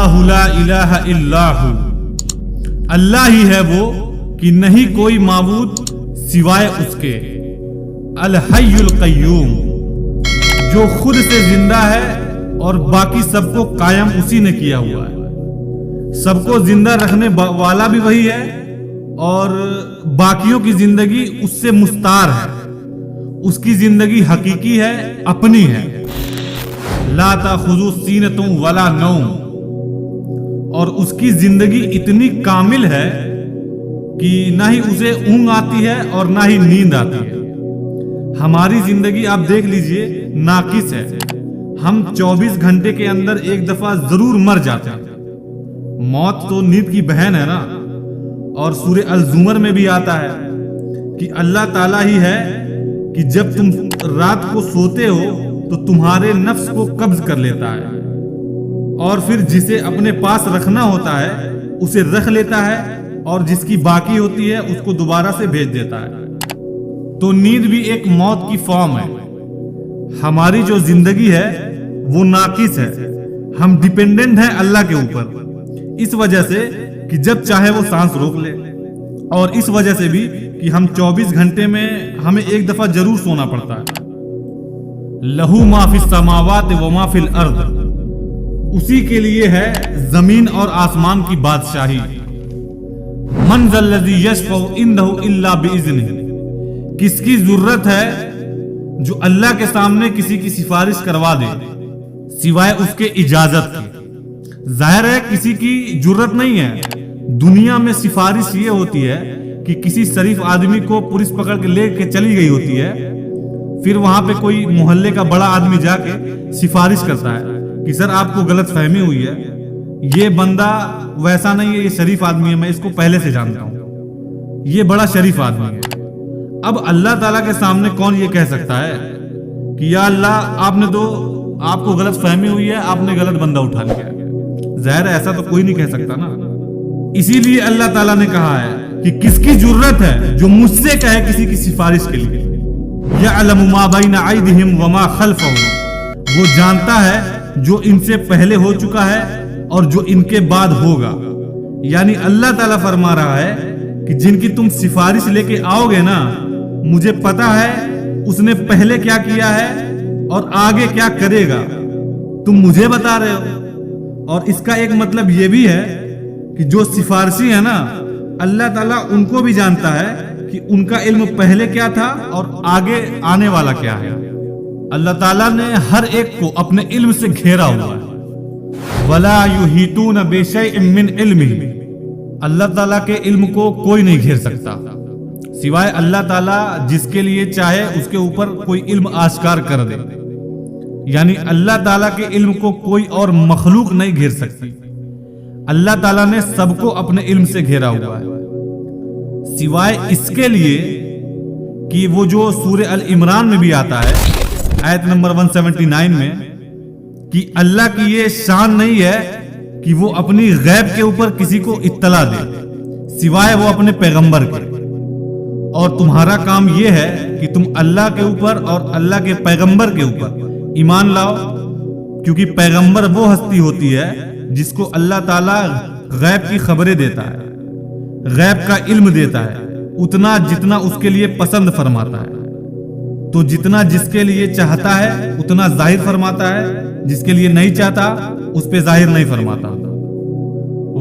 اللہ لا الہ الا ہو، اللہ ہی ہے وہ کہ نہیں کوئی معبود سوائے اس کے، الحی القیوم، جو خود سے زندہ ہے اور باقی سب کو قائم اسی نے کیا ہوا ہے۔ سب کو زندہ رکھنے والا بھی وہی ہے اور باقیوں کی زندگی اس سے مستعار ہے، اس کی زندگی حقیقی ہے، اپنی ہے۔ لا تأخذہ سینۃ ولا نوم، اور اس کی زندگی اتنی کامل ہے کہ نہ ہی اسے اونگ آتی ہے اور نہ ہی نیند آتی ہے۔ ہماری زندگی آپ دیکھ لیجئے ناقص ہے، ہم 24 گھنٹے کے اندر ایک دفعہ ضرور مر جاتے ہیں۔ موت تو نیند کی بہن ہے نا، اور سورہ الزمر میں بھی آتا ہے کہ اللہ تعالیٰ ہی ہے کہ جب تم رات کو سوتے ہو تو تمہارے نفس کو قبض کر لیتا ہے، اور پھر جسے اپنے پاس رکھنا ہوتا ہے اسے رکھ لیتا ہے، اور جس کی باقی ہوتی ہے اس کو دوبارہ سے بھیج دیتا ہے۔ تو نیند بھی ایک موت کی فارم ہے۔ ہماری جو زندگی ہے وہ ناقص ہے، ہم ڈیپینڈنٹ ہیں اللہ کے اوپر، اس وجہ سے کہ جب چاہے وہ سانس روک لے، اور اس وجہ سے بھی کہ ہم 24 گھنٹے میں ہمیں ایک دفعہ ضرور سونا پڑتا ہے۔ لہو ما فی السماوات و ما فی الارض، اسی کے لیے ہے زمین اور آسمان کی بادشاہی۔ من ذا الذی یشفع عندہ الا باذنہ، کس کی ضرورت ہے جو اللہ کے سامنے کسی کی سفارش کروا دے سوائے اس کے اجازت کی؟ ظاہر ہے کسی کی ضرورت نہیں ہے۔ دنیا میں سفارش یہ ہوتی ہے کہ کسی شریف آدمی کو پولیس پکڑ کے لے کے چلی گئی ہوتی ہے، پھر وہاں پہ کوئی محلے کا بڑا آدمی جا کے سفارش کرتا ہے کہ سر آپ کو غلط فہمی ہوئی ہے، یہ بندہ ویسا نہیں ہے، یہ شریف آدمی ہے، میں اس کو پہلے سے جانتا ہوں، یہ بڑا شریف آدمی ہے۔ اب اللہ تعالیٰ کے سامنے کون یہ کہہ سکتا ہے کہ یا اللہ آپ کو غلط فہمی ہوئی ہے، آپ نے غلط بندہ اٹھا لیا؟ ظاہر ہے ایسا تو کوئی نہیں کہہ سکتا نا۔ اسی لیے اللہ تعالیٰ نے کہا ہے کہ کس کی ضرورت ہے جو مجھ سے کہے کسی کی سفارش کے لیے۔ یعلم ما بین ایدیہم وما خلفہم، وہ جانتا ہے جو ان سے پہلے ہو چکا ہے اور جو ان کے بعد ہوگا۔ یعنی اللہ تعالیٰ فرما رہا ہے کہ جن کی تم سفارش لے کے آؤ گے نا، مجھے پتا ہے اس نے پہلے کیا کیا ہے اور آگے کیا کرے گا، تم مجھے بتا رہے ہو۔ اور اس کا ایک مطلب یہ بھی ہے کہ جو سفارشی ہے نا، اللہ تعالیٰ ان کو بھی جانتا ہے کہ ان کا علم پہلے کیا تھا اور آگے آنے والا کیا ہے۔ اللہ تعالیٰ نے ہر ایک کو اپنے علم سے گھیرا ہوا ہے۔ وَلَا يُحِيطُونَ بِشَيْءٍ مِّنْ عِلْمِهِ، اللہ تعالیٰ کے علم کو کوئی نہیں گھیر سکتا سوائے اللہ تعالیٰ جس کے لیے چاہے اس کے اوپر کوئی علم آشکار کر دے۔ یعنی اللہ تعالیٰ کے علم کو کوئی اور مخلوق نہیں گھیر سکتی۔ اللہ تعالیٰ نے سب کو اپنے علم سے گھیرا ہوا ہے، سوائے اس کے لیے کہ وہ جو سورہ العمران میں بھی آتا ہے آیت نمبر 179 میں کہ اللہ کی یہ شان نہیں ہے کہ وہ اپنی غیب کے اوپر کسی کو اطلاع دے سوائے وہ اپنے پیغمبر کے، اور تمہارا کام یہ ہے کہ تم اللہ کے اوپر اور اللہ کے پیغمبر کے اوپر ایمان لاؤ، کیونکہ پیغمبر وہ ہستی ہوتی ہے جس کو اللہ تعالیٰ غیب کی خبریں دیتا ہے، غیب کا علم دیتا ہے، اتنا جتنا اس کے لیے پسند فرماتا ہے۔ تو جتنا جس کے لیے چاہتا ہے اتنا ظاہر فرماتا ہے، جس کے لیے نہیں چاہتا اس پہ ظاہر نہیں فرماتا۔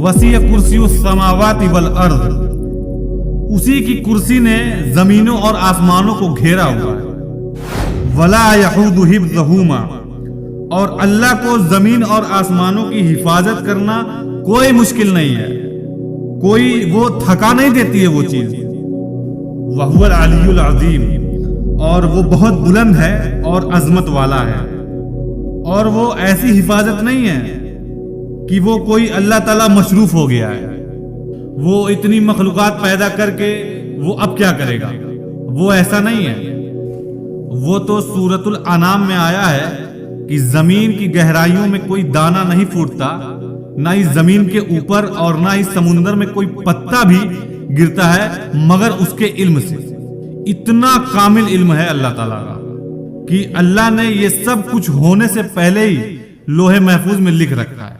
وسیع کرسی السماوات والارض، اسی کی کرسی نے زمینوں اور آسمانوں کو گھیرا ہوا ہے۔ ولا یحود حفظہما، اور اللہ کو زمین اور آسمانوں کی حفاظت کرنا کوئی مشکل نہیں ہے، کوئی وہ تھکا نہیں دیتی ہے وہ چیز۔ وہو العلی العظیم، اور وہ بہت بلند ہے اور عظمت والا ہے، اور وہ ایسی حفاظت نہیں ہے کہ وہ کوئی اللہ تعالیٰ مصروف ہو گیا ہے، وہ اتنی مخلوقات پیدا کر کے وہ اب کیا کرے گا، وہ ایسا نہیں ہے۔ وہ تو سورۃ الانعام میں آیا ہے کہ زمین کی گہرائیوں میں کوئی دانہ نہیں پھوٹتا، نہ ہی زمین کے اوپر اور نہ ہی سمندر میں کوئی پتا بھی گرتا ہے مگر اس کے علم سے۔ اتنا کامل علم ہے اللہ تعالیٰ کا کہ اللہ نے یہ سب کچھ ہونے سے پہلے ہی لوح محفوظ میں لکھ رکھا ہے۔